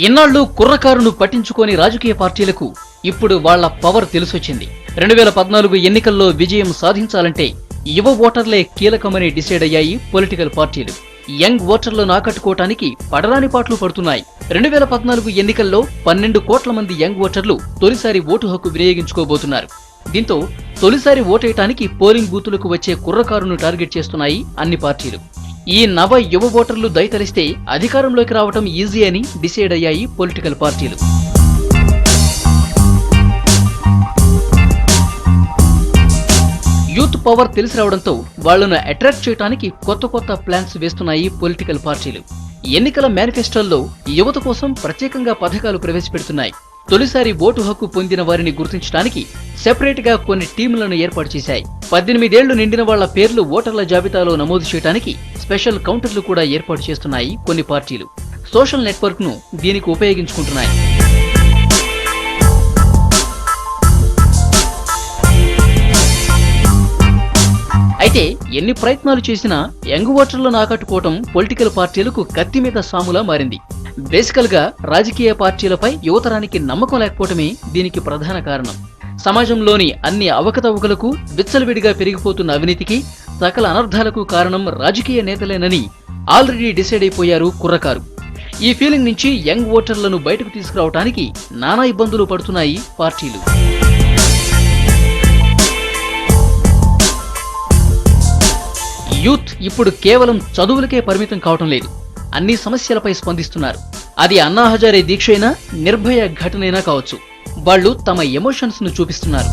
ఇన్నాళ్లు కుర్రకారును పట్టించుకోని రాజకీయ పార్టీలకు ఇప్పుడు వాళ్ల పవర్ తెలిసొచ్చింది. 2014 ఎన్నికల్లో విజయం సాధించాలంటే యువ ఓటర్లే కీలకమని డిసైడ్ అయ్యాయి పొలిటికల్ పార్టీలు. యంగ్ ఓటర్లను ఆకట్టుకోవటానికి పడరాని పాట్లు పడుతున్నాయి. 2014 ఎన్నికల్లో 12 కోట్ల మంది యంగ్ ఓటర్లు తొలిసారి ఓటు హక్కు వినియోగించుకోబోతున్నారు. దీంతో తొలిసారి ఓటేయటానికి పోలింగ్ బూతులకు వచ్చే కుర్రకారును టార్గెట్ చేస్తున్నాయి అన్ని పార్టీలు. ఈ నవ యువ ఓటర్లు దయతలిస్తే అధికారంలోకి రావటం ఈజీ అని డిసైడ్ అయ్యాయి పొలిటికల్ పార్టీలు. యూత్ పవర్ తెలిసి రావడంతో వాళ్లను అట్రాక్ట్ చేయడానికి కొత్త ప్లాన్స్ వేస్తున్నాయి పొలిటికల్ పార్టీలు. ఎన్నికల మేనిఫెస్టోల్లో యువత కోసం ప్రత్యేకంగా పథకాలు ప్రవేశపెడుతున్నాయి. తొలిసారి ఓటు హక్కు పొందిన వారిని గుర్తించడానికి సెపరేట్ గా కొన్ని టీంలను ఏర్పాటు చేశాయి. 18 ఏళ్లు నిండిన వాళ్ల పేర్లు ఓటర్ల జాబితాలో నమోదు చేయడానికి స్పెషల్ కౌంటర్లు కూడా ఏర్పాటు చేస్తున్నాయి కొన్ని పార్టీలు. సోషల్ నెట్వర్క్ ను దీనికి ఉపయోగించుకుంటున్నాయి. అయితే ఎన్ని ప్రయత్నాలు చేసినా యంగ్ ఓటర్లను ఆకట్టుకోవటం పొలిటికల్ పార్టీలకు కత్తి మీద సాములా మారింది. బేసికల్ గా రాజకీయ పార్టీలపై యువతరానికి నమ్మకం లేకపోవటమే దీనికి ప్రధాన కారణం. సమాజంలోని అన్ని అవకతవకలకు, విచ్చలవిడిగా పెరిగిపోతున్న అవినీతికి, సకల అనర్థాలకు కారణం రాజకీయ నేతలేనని ఆల్రెడీ డిసైడ్ అయిపోయారు కుర్రకారు. ఈ ఫీలింగ్ నుంచి యంగ్ ఓటర్లను బయటకు తీసుకురావటానికి నానా ఇబ్బందులు పడుతున్నాయి పార్టీలు. యూత్ ఇప్పుడు కేవలం చదువులకే పరిమితం కావటం లేదు. అన్ని సమస్యలపై స్పందిస్తున్నారు. అది అన్నా హజారే దీక్ష అయినా, నిర్భయ ఘటనైనా కావచ్చు. వాళ్లు తమ ఎమోషన్స్ ను చూపిస్తున్నారు.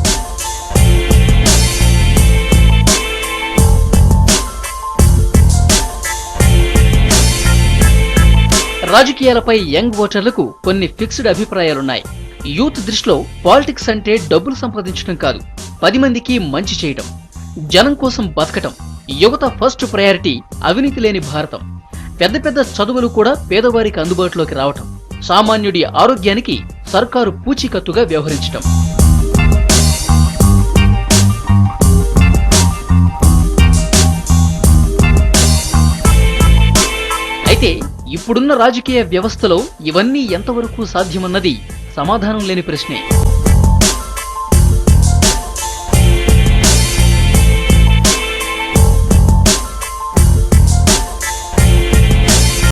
రాజకీయాలపై యంగ్ ఓటర్లకు కొన్ని ఫిక్స్డ్ అభిప్రాయాలున్నాయి. యూత్ దృష్టిలో పాలిటిక్స్ అంటే డబ్బులు సంపాదించడం కాదు, 10 మందికి మంచి చేయటం, జనం కోసం బతకటం. యువత ఫస్ట్ ప్రయారిటీ అవినీతి లేని భారతం. పెద్ద చదువులు కూడా పేదవారికి అందుబాటులోకి రావటం, సామాన్యుడి ఆరోగ్యానికి సర్కారు పూచీకత్తుగా వ్యవహరించటం. అయితే ఇప్పుడున్న రాజకీయ వ్యవస్థలో ఇవన్నీ ఎంతవరకు సాధ్యమన్నది సమాధానం లేని ప్రశ్నే.